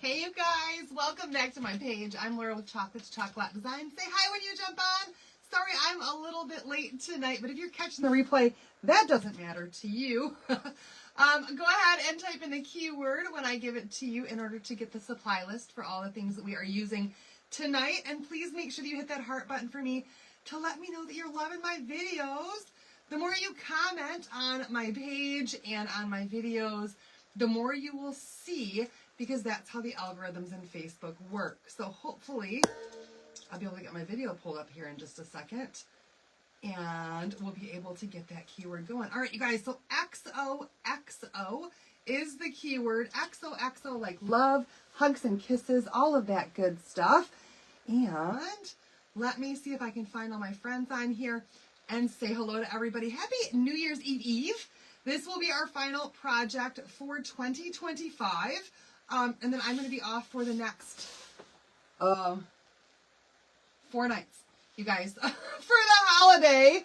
Hey you guys, welcome back to my page. I'm Laura with Chocolate to Chocolate Design. Say hi when you jump on. Sorry I'm a little bit late tonight, but if you're catching the replay, that doesn't matter to you. Go ahead and type in the keyword when I give it to you in order to get the supply list for all the things that we are using tonight. And please make sure that you hit that heart button for me to let me know that you're loving my videos. The more you comment on my page and on my videos, the more you will see, because that's how the algorithms in Facebook work. So hopefully I'll be able to get my video pulled up here in just a second, and we'll be able to get that keyword going. All right, you guys, so XOXO is the keyword. XOXO, like love, hugs and kisses, all of that good stuff. And let me see if I can find all my friends on here and say hello to everybody. Happy New Year's Eve. This will be our final project for 2025. And then I'm going to be off for the next 4 nights, you guys, for the holiday.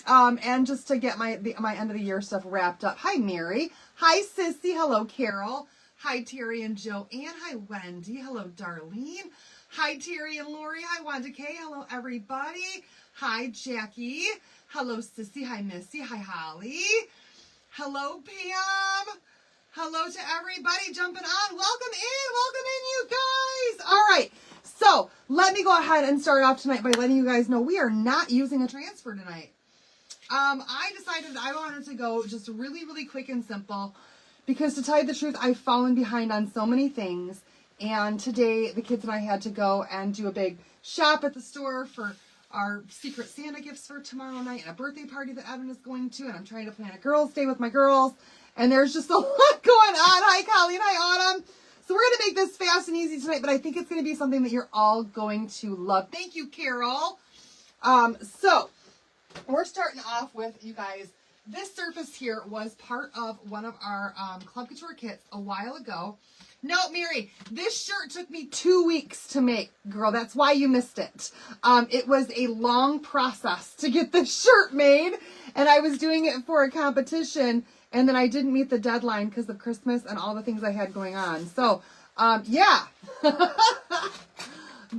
And just to get my end of the year stuff wrapped up. Hi, Mary. Hi, Sissy. Hello, Carol. Hi, Terry and Joanne. Hi, Wendy. Hello, Darlene. Hi, Terry and Lori. Hi, Wanda K. Hello, everybody. Hi, Jackie. Hello, Sissy. Hi, Missy. Hi, Holly. Hello, Pam. Hello to everybody jumping on. Welcome in, you guys. All right, so let me go ahead and start off tonight by letting you guys know we are not using a transfer tonight. I decided I wanted to go just really, really quick and simple because, to tell you the truth, I've fallen behind on so many things. And today, the kids and I had to go and do a big shop at the store for our Secret Santa gifts for tomorrow night and a birthday party that Evan is going to. And I'm trying to plan a girls' day with my girls. And there's just a lot going on. Hi, Colleen. Hi, Autumn. So we're going to make this fast and easy tonight, but I think it's going to be something that you're all going to love. Thank you, Carol. So we're starting off with, you guys, this surface here was part of one of our Club Couture kits a while ago. No, Mary, this shirt took me 2 weeks to make, girl. That's why you missed it. It was a long process to get this shirt made, and I was doing it for a competition, and then I didn't meet the deadline because of Christmas and all the things I had going on. So, yeah. But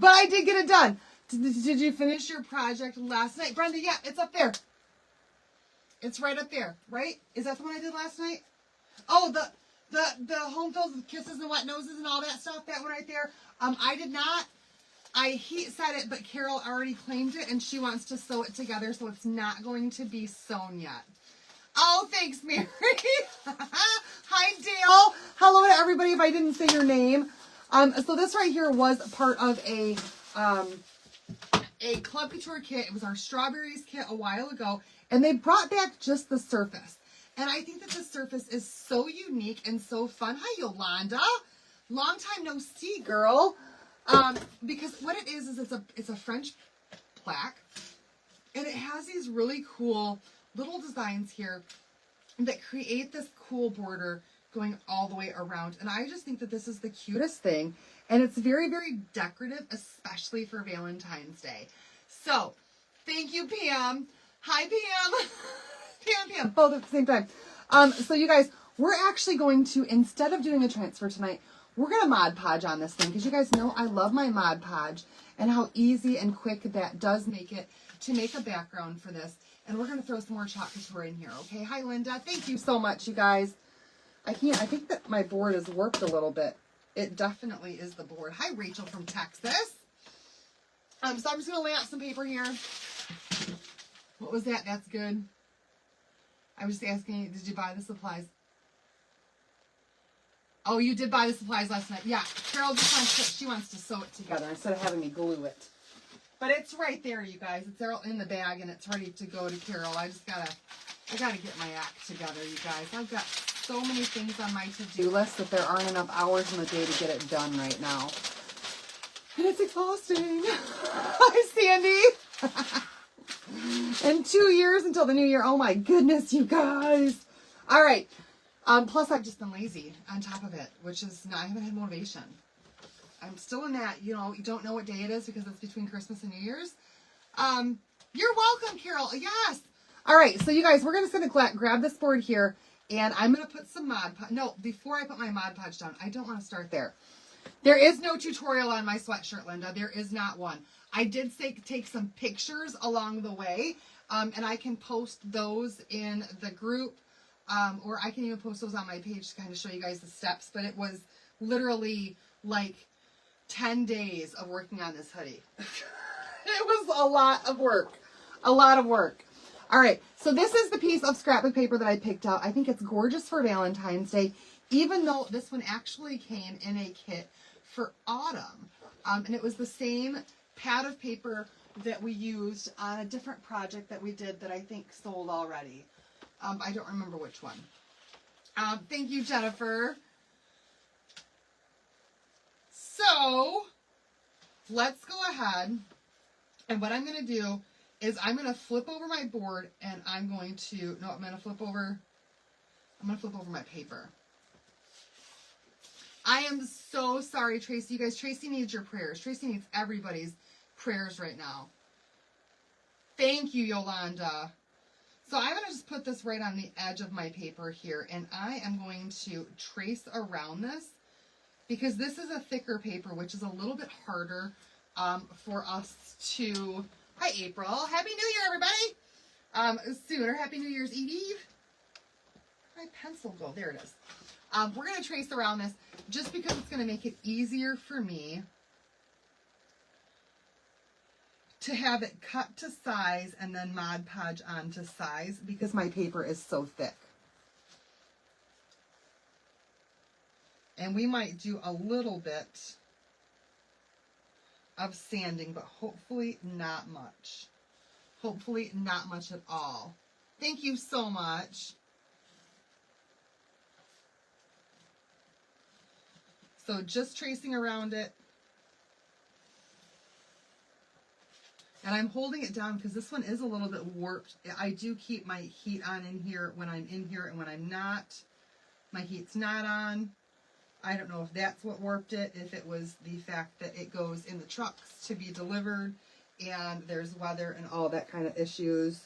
I did get it done. Did you finish your project last night? Brenda, yeah, it's up there. It's right up there, right? Is that the one I did last night? Oh, the home fills with kisses and wet noses and all that stuff, that one right there. I did not. He said it, but Carol already claimed it, and she wants to sew it together, so it's not going to be sewn yet. Oh, thanks, Mary. Hi, Dale. Hello to everybody if I didn't say your name. So this right here was part of a Club Couture kit. It was our strawberries kit a while ago, and they brought back just the surface. And I think that this surface is so unique and so fun. Hi, Yolanda. Long time no see, girl. Because what it is it's a French plaque, and it has these really cool little designs here that create this cool border going all the way around. And I just think that this is the cutest thing. And it's very, very decorative, especially for Valentine's Day. So, thank you, Pam. Hi, Pam. Pam, both at the same time. So you guys, we're actually going to, instead of doing a transfer tonight, we're going to Mod Podge on this thing. Because you guys know I love my Mod Podge and how easy and quick that does make it to make a background for this. And we're going to throw some more Chalk Couture in here, okay? Hi, Linda. Thank you so much, you guys. I think that my board is warped a little bit. It definitely is the board. Hi, Rachel from Texas. So I'm just going to lay out some paper here. What was that? That's good. I was just asking, did you buy the supplies? Oh, you did buy the supplies last night. Yeah, Carol just wants to sew it together instead of having me glue it. But it's right there, you guys. It's there in the bag, and it's ready to go to Carol. I gotta get my act together, you guys. I've got so many things on my to-do list that there aren't enough hours in the day to get it done right now. And it's exhausting. Hi, Sandy. And 2 years until the new year. Oh my goodness, you guys. All right. Plus, I've just been lazy on top of it, which is I haven't had motivation. I'm still in that, you don't know what day it is because it's between Christmas and New Year's. You're welcome, Carol. Yes. All right. So you guys, we're just going to grab this board here, and I'm going to put some Mod Podge. No, before I put my Mod Podge down, I don't want to start there. There is no tutorial on my sweatshirt, Linda. There is not one. I did take some pictures along the way, and I can post those in the group, or I can even post those on my page to kind of show you guys the steps. But it was literally like 10 days of working on this hoodie. It was a lot of work. A lot of work. All right, so this is the piece of scrapbook paper that I picked out. I think it's gorgeous for Valentine's Day, even though this one actually came in a kit for autumn. And it was the same pad of paper that we used on a different project that we did that I think sold already. I don't remember which one. Thank you, Jennifer. So let's go ahead, and what I'm going to do is I'm going to flip over my board, and I'm going to flip over my paper. I am so sorry, Tracy. You guys, Tracy needs your prayers. Tracy needs everybody's prayers right now. Thank you, Yolanda. So I'm going to just put this right on the edge of my paper here, and I am going to trace around this because this is a thicker paper, which is a little bit harder for us to... Hi, April. Happy New Year, everybody. Sooner. Happy New Year's Eve. Where'd my pencil go? There it is. We're going to trace around this just because it's going to make it easier for me to have it cut to size and then Mod Podge onto size because my paper is so thick. And we might do a little bit of sanding, but hopefully not much. Hopefully not much at all. Thank you so much. So just tracing around it. And I'm holding it down because this one is a little bit warped. I do keep my heat on in here when I'm in here, and when I'm not, my heat's not on. I don't know if that's what warped it, if it was the fact that it goes in the trucks to be delivered and there's weather and all that kind of issues.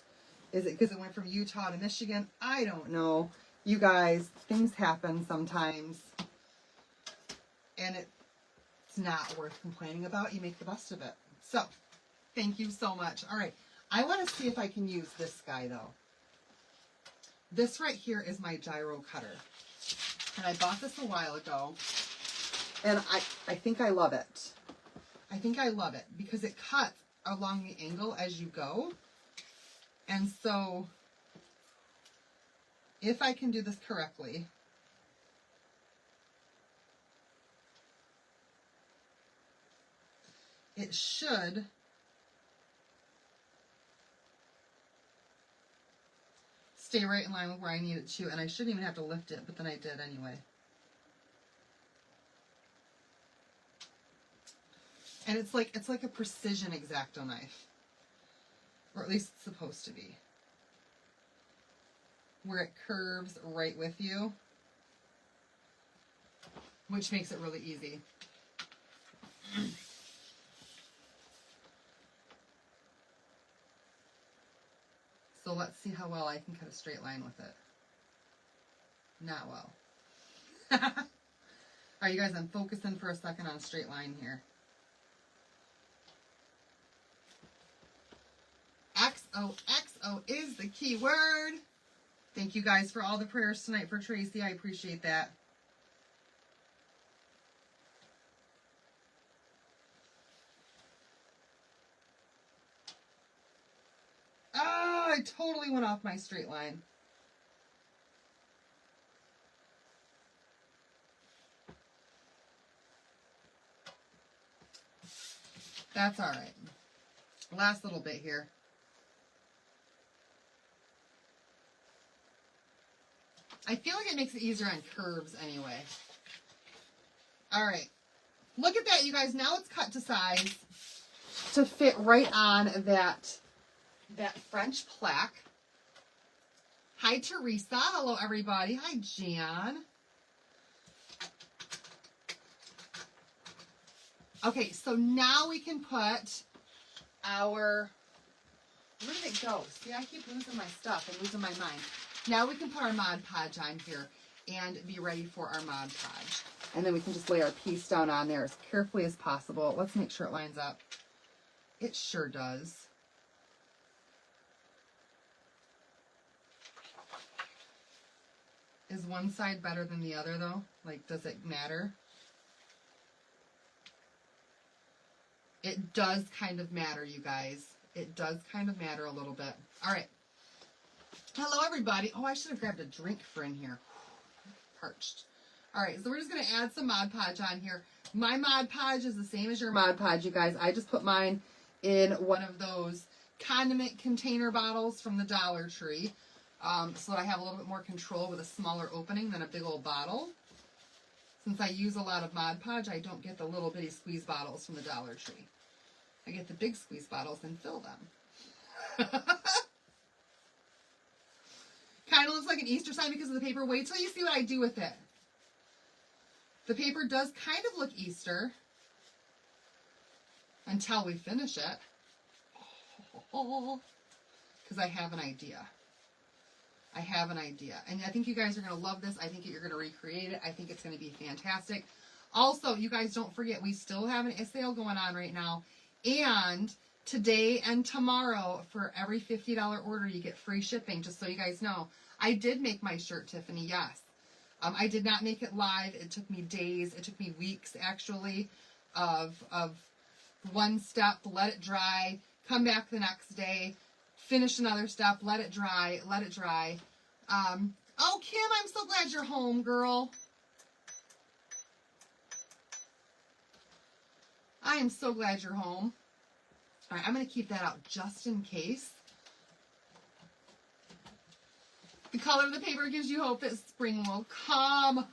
Is it because it went from Utah to Michigan? I don't know. You guys, things happen sometimes. And it's not worth complaining about. You make the best of it. So, thank you so much. All right. I want to see if I can use this guy, though. This right here is my gyro cutter. And I bought this a while ago. And I think I love it. I think I love it because it cuts along the angle as you go. And so, if I can do this correctly, it should stay right in line with where I need it to, and I shouldn't even have to lift it, but then I did anyway. And it's like a precision X-Acto knife, or at least it's supposed to be, where it curves right with you, which makes it really easy. So let's see how well I can cut a straight line with it. Not well. All right, you guys, I'm focusing for a second on a straight line here. XOXO is the key word. Thank you guys for all the prayers tonight for Tracy. I appreciate that. Oh, I totally went off my straight line. That's all right. Last little bit here. I feel like it makes it easier on curves anyway. All right. Look at that, you guys. Now it's cut to size to fit right on that French plaque. Hi, Teresa. Hello, everybody. Hi, Jan. Okay, so now we can put our... Where did it go? See, I keep losing my stuff and losing my mind. Now we can put our Mod Podge on here and be ready for our Mod Podge. And then we can just lay our piece down on there as carefully as possible. Let's make sure it lines up. It sure does. Is one side better than the other though? Like, does it matter? It does kind of matter, you guys. It does kind of matter a little bit. All right. Hello, everybody. Oh, I should have grabbed a drink for in here. Parched. All right, so we're just going to add some Mod Podge on here. My Mod Podge is the same as your Mod Podge, you guys. I just put mine in one of those condiment container bottles from the Dollar Tree, so that I have a little bit more control with a smaller opening than a big old bottle. Since I use a lot of Mod Podge, I don't get the little bitty squeeze bottles from the Dollar Tree. I get the big squeeze bottles and fill them. Kind of looks like an Easter sign because of the paper. Wait till you see what I do with it. The paper does kind of look Easter until we finish it. Because I have an idea. I have an idea. And I think you guys are going to love this. I think you're going to recreate it. I think it's going to be fantastic. Also, you guys don't forget, we still have a sale going on right now. And today and tomorrow, for every $50 order, you get free shipping, just so you guys know. I did make my shirt, Tiffany, yes. I did not make it live. It took me days. It took me weeks, actually, of one step, let it dry, come back the next day, finish another step, let it dry, let it dry. Oh, Kim, I'm so glad you're home, girl. I am so glad you're home. All right, I'm going to keep that out just in case. The color of the paper gives you hope that spring will come.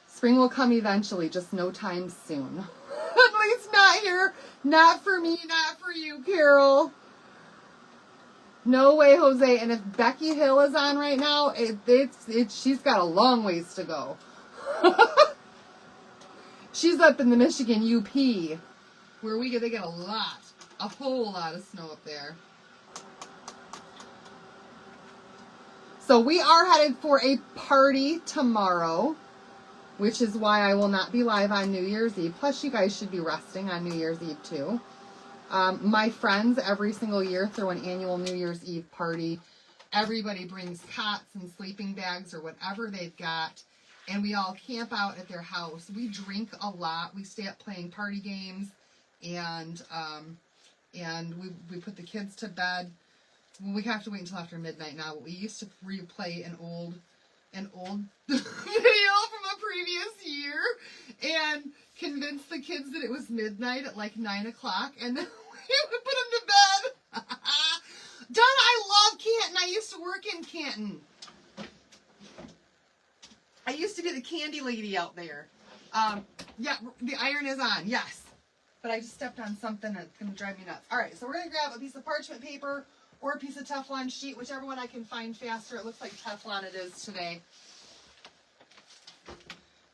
Spring will come eventually, just no time soon. At least not here. Not for me, not for you, Carol. No way, Jose. And if Becky Hill is on right now, she's got a long ways to go. She's up in the Michigan UP, where they get a whole lot of snow up there. So we are headed for a party tomorrow, which is why I will not be live on New Year's Eve. Plus, you guys should be resting on New Year's Eve too. My friends every single year throw an annual New Year's Eve party. Everybody brings cots and sleeping bags or whatever they've got, and we all camp out at their house. We drink a lot. We stay up playing party games, and we put the kids to bed. We have to wait until after midnight now, but we used to replay an old video from a previous year and convince the kids that it was midnight at like 9 o'clock, and then we would put them to bed. Donna, I love Canton. I used to work in Canton. I used to be the candy lady out there. Yeah, the iron is on, yes. But I just stepped on something that's going to drive me nuts. All right, so we're going to grab a piece of parchment paper or a piece of Teflon sheet, whichever one I can find faster. It looks like Teflon it is today.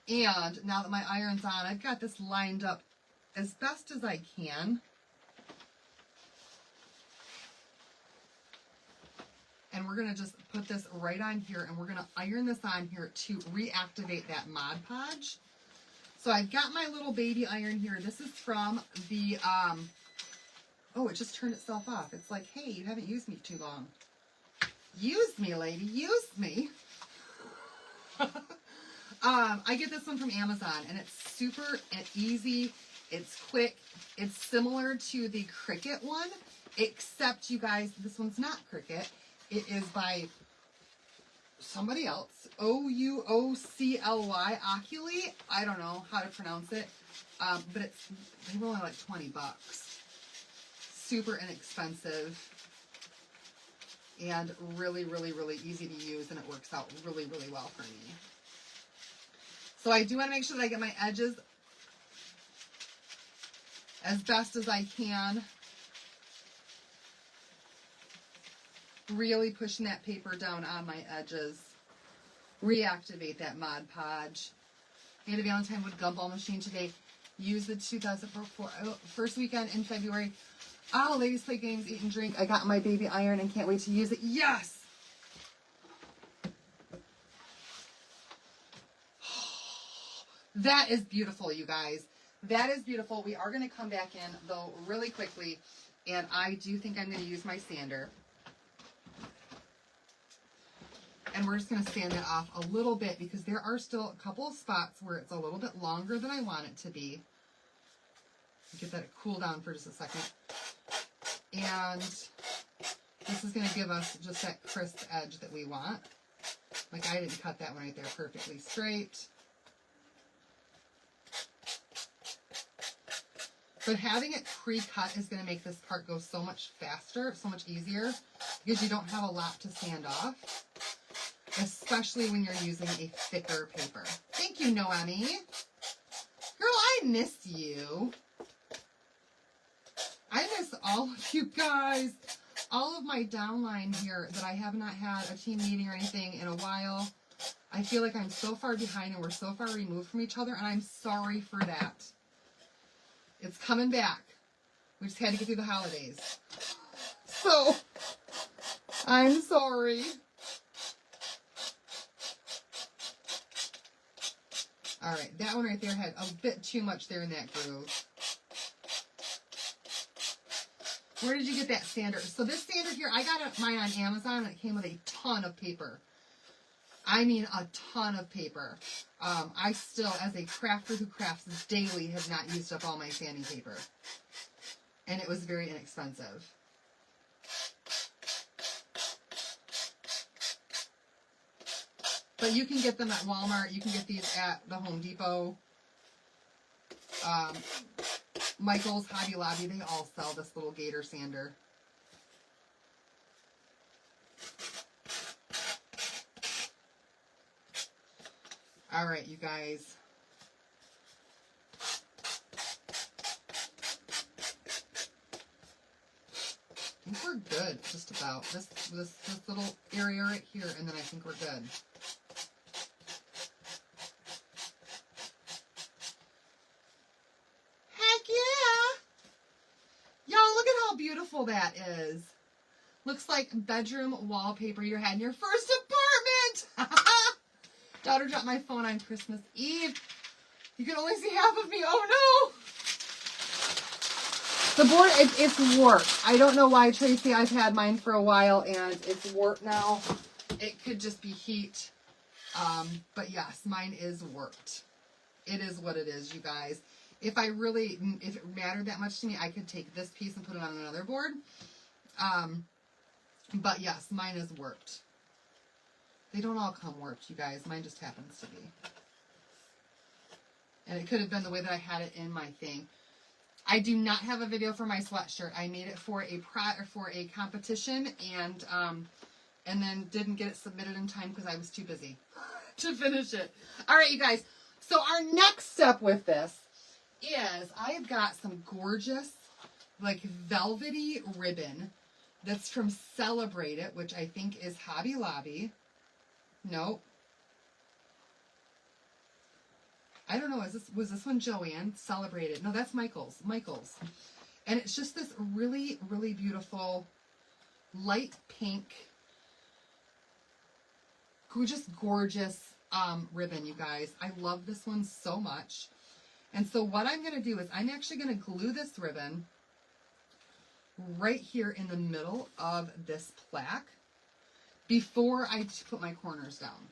And now that my iron's on, I've got this lined up as best as I can. And we're going to just put this right on here, and we're going to iron this on here to reactivate that Mod Podge. So I've got my little baby iron here. This is from the, oh, it just turned itself off. It's like, hey, you haven't used me too long. Use me, lady. Use me. I get this one from Amazon, and it's super easy. It's quick. It's similar to the Cricut one, except, you guys, this one's not Cricut. It is by somebody else. Ouocly, Oculi. I don't know how to pronounce it, but they were only like $20. Super inexpensive and really, really, really easy to use, and it works out really, really well for me. So I do want to make sure that I get my edges as best as I can. Really pushing that paper down on my edges. Reactivate that Mod Podge. Made a Valentine wood gumball machine today. Use the 2004 first weekend in February. Oh, ladies play games, eat and drink. I got my baby iron and can't wait to use it. Yes! That is beautiful, you guys. That is beautiful. We are going to come back in, though, really quickly. And I do think I'm going to use my sander. And we're just going to sand it off a little bit because there are still a couple of spots where it's a little bit longer than I want it to be. Get that cool down for just a second. And this is going to give us just that crisp edge that we want. Like I didn't cut that one right there perfectly straight. But having it pre-cut is going to make this part go so much faster, so much easier, because you don't have a lot to sand off, especially when you're using a thicker paper. Thank you, Noemi. Girl, I miss you. I miss all of you guys. All of my downline here that I have not had a team meeting or anything in a while. I feel like I'm so far behind and we're so far removed from each other, and I'm sorry for that. It's coming back. We just had to get through the holidays. So, I'm sorry. All right, that one right there had a bit too much there in that groove. Where did you get that sander? So this sander here, I got mine on Amazon, and it came with a ton of paper. I mean a ton of paper. I still, as a crafter who crafts daily, have not used up all my sanding paper. And it was very inexpensive. But you can get them at Walmart. You can get these at the Home Depot. Michael's, Hobby Lobby, they all sell this little gator sander. All right, you guys. I think we're good, just about. This little area right here, and then I think we're good. Heck yeah! Y'all, look at how beautiful that is. Looks like bedroom wallpaper you had in your first apartment. Daughter dropped my phone on Christmas Eve. You can only see half of me. Oh no! The board, it's warped. I don't know why, Tracy. I've had mine for a while and it's warped now. It could just be heat. But yes, mine is warped. It is what it is, you guys. If it mattered that much to me, I could take this piece and put it on another board. But yes, mine is warped. They don't all come warped, you guys. Mine just happens to be. And it could have been the way that I had it in my thing. I do not have a video for my sweatshirt. I made it for a competition and then didn't get it submitted in time because I was too busy to finish it. All right, you guys. So our next step with this is I have got some gorgeous, like, velvety ribbon that's from Celebrate It, which I think is Hobby Lobby. Nope. I don't know. Was this one Joanne? Celebrate It. No, that's Michael's. And it's just this really, really beautiful light pink, gorgeous ribbon, you guys. I love this one so much. And so what I'm going to do is I'm actually going to glue this ribbon right here in the middle of this plaque before I put my corners down,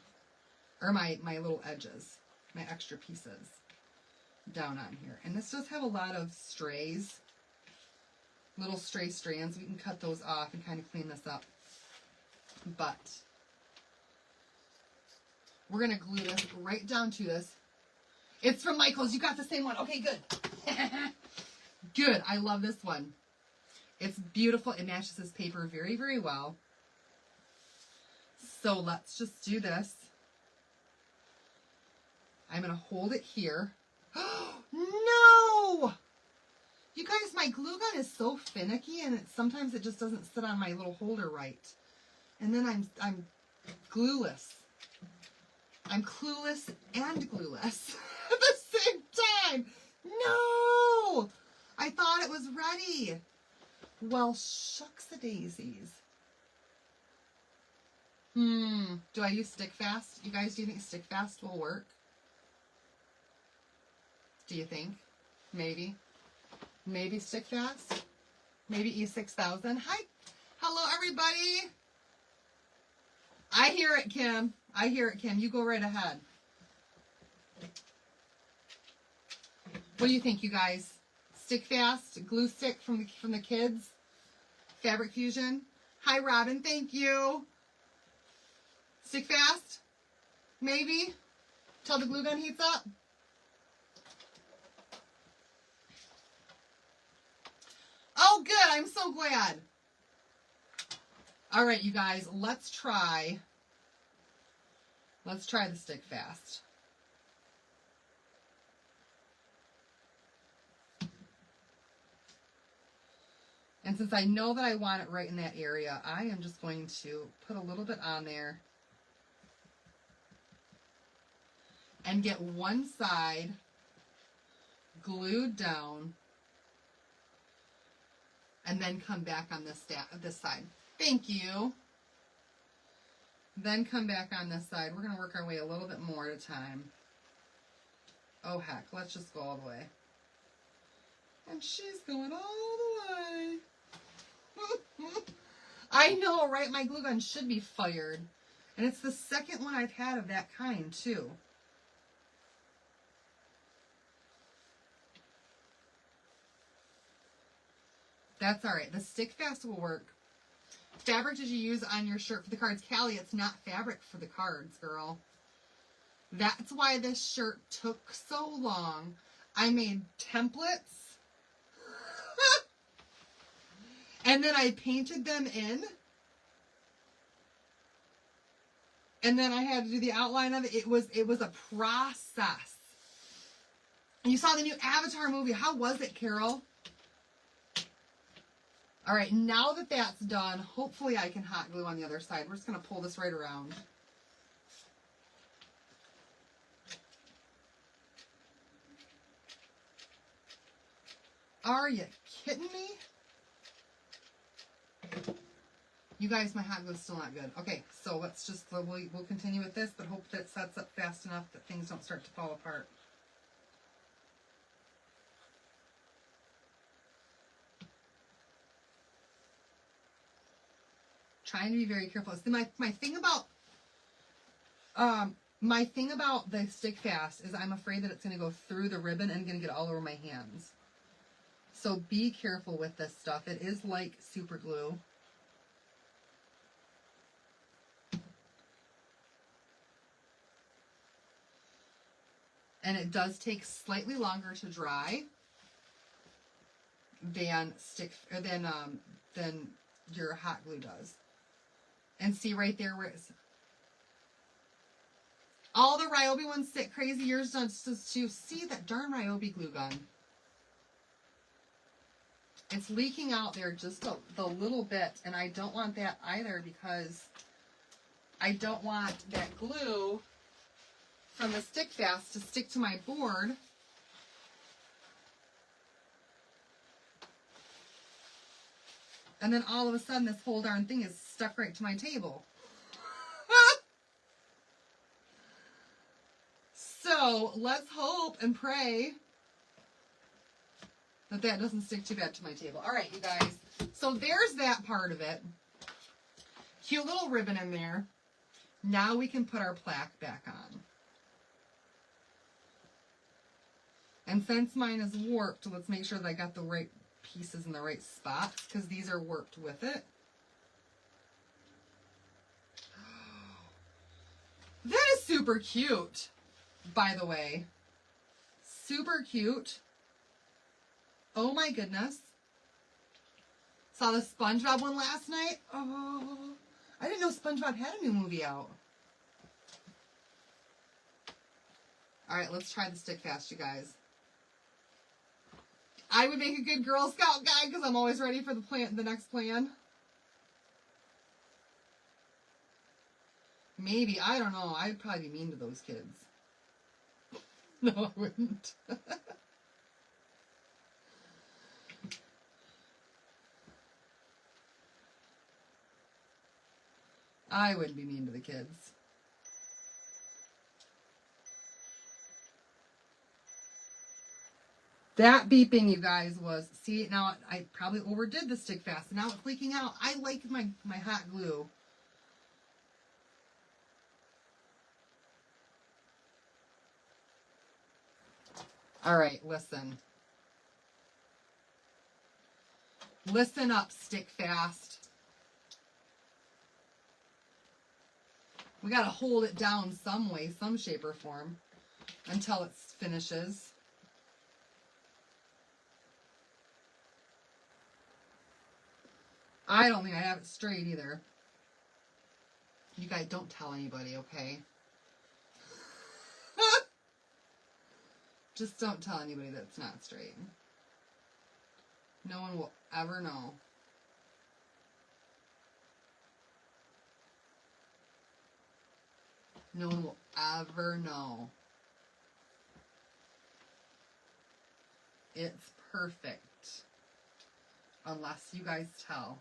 or my little edges, my extra pieces down on here. And this does have a lot of strays, little stray strands. We can cut those off and kind of clean this up. But we're going to glue this right down to this. It's from Michael's. You got the same one. Okay, good. Good. I love this one. It's beautiful. It matches this paper very, very well. So let's just do this. I'm going to hold it here. No! You guys, my glue gun is so finicky, and sometimes it just doesn't sit on my little holder right. And then I'm glueless. I'm clueless and glueless at the same time. No! I thought it was ready. Well, shucks-a-daisies. Do I use Stick Fast? You guys, do you think Stick Fast will work? do you think? Maybe. Maybe stick fast? Maybe E6000. Hi. Hello, everybody. I hear it, Kim. I hear it, Kim. You go right ahead. What do you think, you guys? Stick fast? Glue stick from the kids? Fabric Fusion? Hi, Robin. Thank you. Stick fast? Maybe? Till the glue gun heats up? Oh, good. I'm so glad. All right, you guys, let's try the stick fast. And since I know that I want it right in that area, I am just going to put a little bit on there and get one side glued down and then come back on this side. Thank you. Then come back on this side. We're going to work our way a little bit more at a time. Oh, heck. Let's just go all the way. And she's going all the way. I know, right? My glue gun should be fired. And it's the second one I've had of that kind, too. That's all right. The stick fast will work. Fabric did you use on your shirt for the cards? Callie, it's not fabric for the cards, girl. That's why this shirt took so long. I made templates. And then I painted them in. And then I had to do the outline of it. It was a process. And you saw the new Avatar movie. How was it, Carol? All right, now that that's done, hopefully I can hot glue on the other side. We're just going to pull this right around. Are you kidding me? You guys, my hot glue is still not good. Okay, so let's just, we'll continue with this, but hope that it sets up fast enough that things don't start to fall apart. Trying to be very careful. See, my thing about the stick fast is I'm afraid that it's going to go through the ribbon and going to get all over my hands. So be careful with this stuff. It is like super glue. And it does take slightly longer to dry than your hot glue does. And see right there where it's all the Ryobi ones sit crazy. Yours does too. See that darn Ryobi glue gun. It's leaking out there just the little bit, and I don't want that either because I don't want that glue from the stick fast to stick to my board. And then all of a sudden this whole darn thing is stuck right to my table. So let's hope and pray that doesn't stick too bad to my table. All right, you guys. So there's that part of it. Cute little ribbon in there. Now we can put our plaque back on. And since mine is warped, let's make sure that I got the right pieces in the right spots because these are warped with it. That is super cute, by the way. Super cute. Oh my goodness. Saw the SpongeBob one last night. Oh, I didn't know SpongeBob had a new movie out. All right, let's try the stick fast, you guys. I would make a good Girl Scout guy because I'm always ready for the next plan. Maybe, I don't know. I'd probably be mean to those kids. No, I wouldn't. I wouldn't be mean to the kids. That beeping, you guys, was, see, now I probably overdid the stick fast. Now it's leaking out. I like my hot glue. All right, listen. Listen up, stick fast. We got to hold it down some way, some shape or form until it finishes. I don't think I have it straight either. You guys don't tell anybody, okay? Just don't tell anybody that it's not straight. No one will ever know. No one will ever know. It's perfect. Unless you guys tell.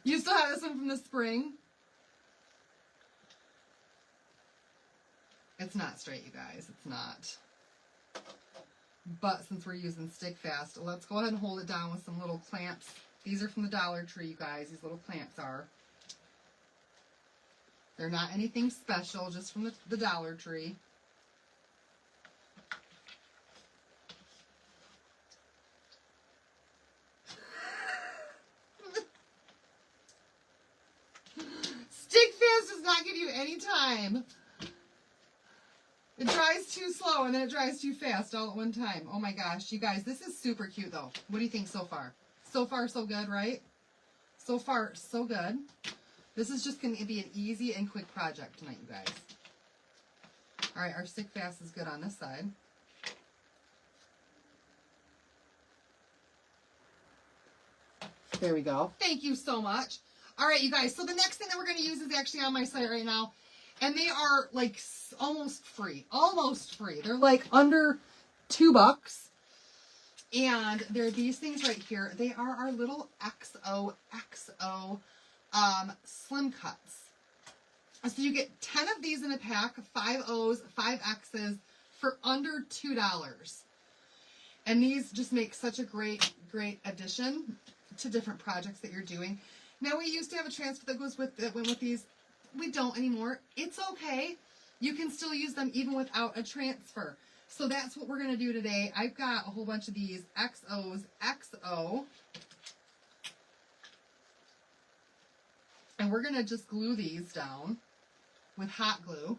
You still have this one from the spring? It's not straight, you guys. It's not. But since we're using stick fast, let's go ahead and hold it down with some little clamps. These are from the Dollar Tree, you guys. These little clamps are. They're not anything special, just from the Dollar Tree. Stick fast does not give you any time. It dries too slow and then it dries too fast all at one time. Oh my gosh, you guys, this is super cute though. What do you think so far? So far, so good, right? So far, so good. This is just going to be an easy and quick project tonight, you guys. All right, our stick fast is good on this side. There we go. Thank you so much. All right, you guys. So the next thing that we're going to use is actually on my site right now. And they are like almost free. Almost free. They're like under $2. And they're these things right here. They are our little XOXO slim cuts. So you get 10 of these in a pack, 5 O's, 5 X's for under $2. And these just make such a great addition to different projects that you're doing. Now, we used to have a transfer that goes with that went with these. We don't anymore. It's okay. You can still use them even without a transfer. So that's what we're going to do today. I've got a whole bunch of these XOs, XO. And we're going to just glue these down with hot glue.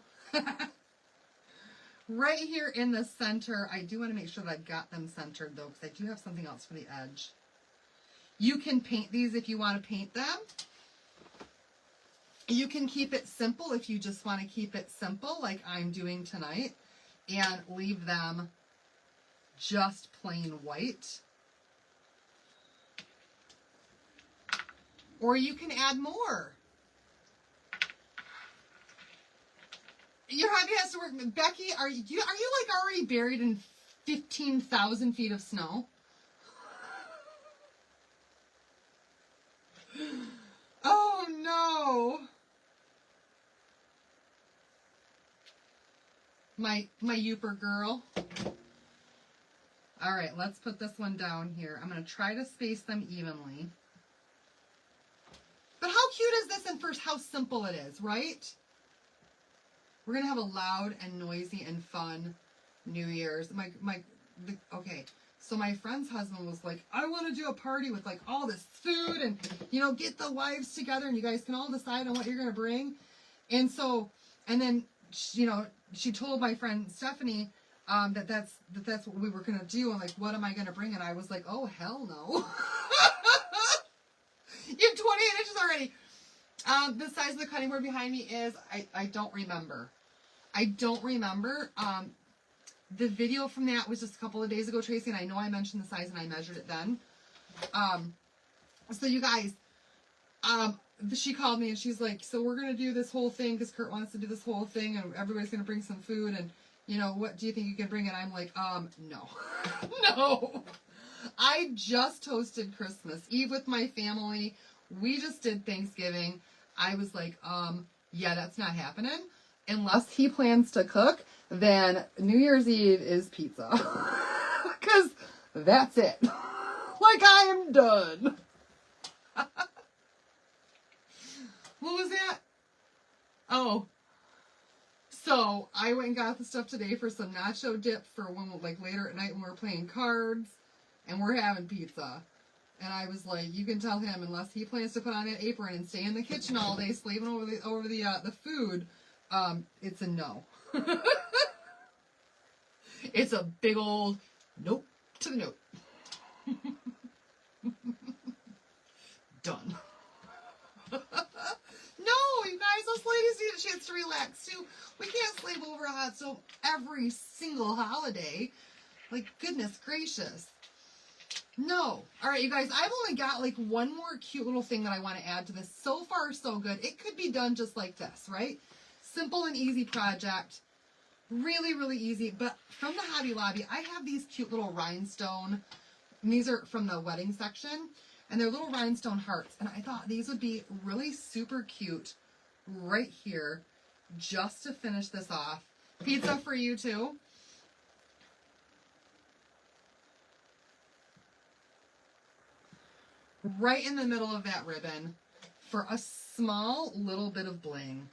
Right here in the center. I do want to make sure that I've got them centered though, because I do have something else for the edge. You can paint these if you want to paint them. You can keep it simple if you just want to keep it simple like I'm doing tonight and leave them just plain white. Or you can add more. Your hubby has to work. Becky, are you like already buried in 15,000 feet of snow? Oh no. My Youper girl. All right, let's put this one down here. I'm going to try to space them evenly. But how cute is this, and first how simple it is, right? We're going to have a loud and noisy and fun New Year's. Okay, so my friend's husband was like, I want to do a party with like all this food and, you know, get the wives together and you guys can all decide on what you're going to bring. And so, and then, you know, she told my friend Stephanie that's what we were going to do. And like, what am I going to bring? And I was like, oh, hell no. You have 28 inches already. The size of the cutting board behind me is, I don't remember. I don't remember. The video from that was just a couple of days ago, Tracy, and I know I mentioned the size and I measured it then. So you guys, she called me and she's like, so we're going to do this whole thing because Kurt wants to do this whole thing and everybody's going to bring some food and, you know, what do you think you can bring? And I'm like, no. No. I just hosted Christmas Eve with my family. We just did Thanksgiving. I was like, yeah, that's not happening. Unless he plans to cook, then New Year's Eve is pizza. Because that's it. Like, I am done. What was that? Oh. So, I went and got the stuff today for some nacho dip for when, like, later at night when we're playing cards. And we're having pizza. And I was like, you can tell him, unless he plans to put on an apron and stay in the kitchen all day slaving over the food, it's a no. It's a big old nope to the note. Done. No, you guys, us ladies need a chance to relax too. We can't slave over a hot stove every single holiday. Like, goodness gracious. No. All right, you guys, I've only got like one more cute little thing that I want to add to this. So far, so good. It could be done just like this, right? Simple and easy project. Really, really easy. But from the Hobby Lobby, I have these cute little rhinestone, and these are from the wedding section, and they're little rhinestone hearts. And I thought these would be really super cute right here just to finish this off. Pizza for you too. Right in the middle of that ribbon for a small little bit of bling.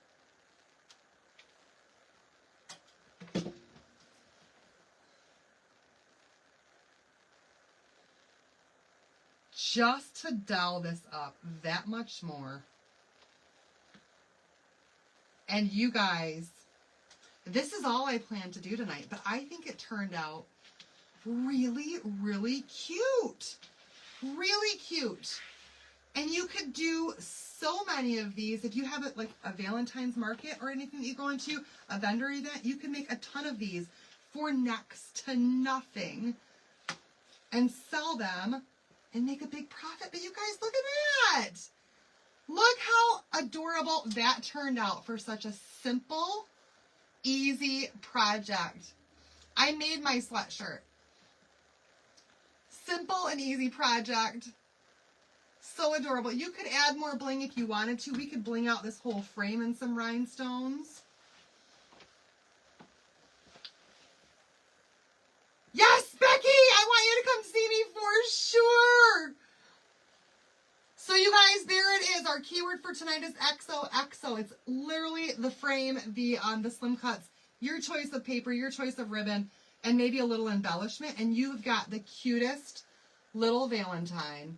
Just to doll this up that much more. And you guys, this is all I planned to do tonight, but I think it turned out really, really cute. Really cute. And you could do so many of these. If you have it like a Valentine's market or anything that you go into, a vendor event, you can make a ton of these for next to nothing and sell them and make a big profit. But you guys, look at that. Look how adorable that turned out for such a simple, easy project. I made my sweatshirt. Simple and easy project. So adorable. You could add more bling if you wanted to. We could bling out this whole frame in some rhinestones. Yes, Becky! I want you to come see me for sure. So you guys, there it is. Our keyword for tonight is XOXO. It's literally the frame, the slim cuts, your choice of paper, your choice of ribbon, and maybe a little embellishment, and you've got the cutest little Valentine.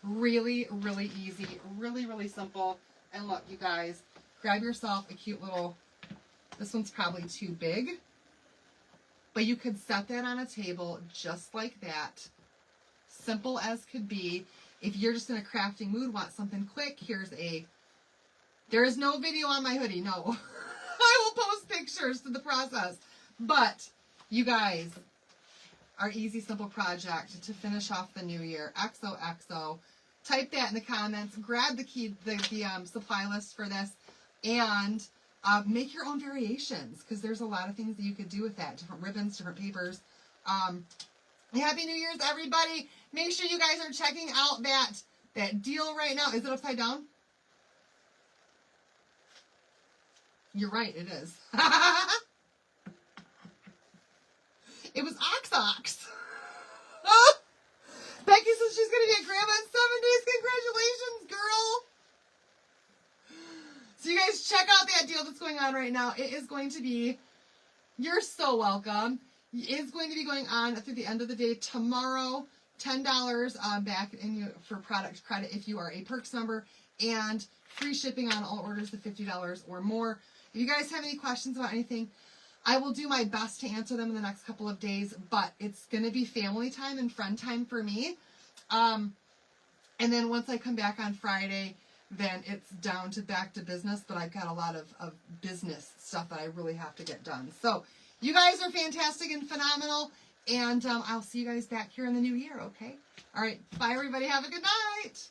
Really, really easy, really, really simple. And look, you guys, grab yourself a cute little, this one's probably too big, but you could set that on a table just like that. Simple as could be. If you're just in a crafting mood, want something quick, there is no video on my hoodie, no. I will post pictures to the process. But you guys, our easy, simple project to finish off the new year, XOXO. Type that in the comments. Grab the supply list for this, and make your own variations, because there's a lot of things that you could do with that. Different ribbons, different papers. Happy New Year's, everybody. Make sure you guys are checking out that deal right now. Is it upside down? You're right, it is. It was ox. Becky says she's going to be a grandma in 7 days. Congratulations, girl. So you guys check out that deal that's going on right now. It is going to be, you're so welcome. It's going to be going on through the end of the day tomorrow. $10 back for product credit if you are a Perks member, and free shipping on all orders of $50 or more. If you guys have any questions about anything, I will do my best to answer them in the next couple of days, but it's going to be family time and friend time for me. And then once I come back on Friday, then it's down to back to business, but I've got a lot of business stuff that I really have to get done. So you guys are fantastic and phenomenal, and I'll see you guys back here in the new year, okay? All right, bye everybody. Have a good night.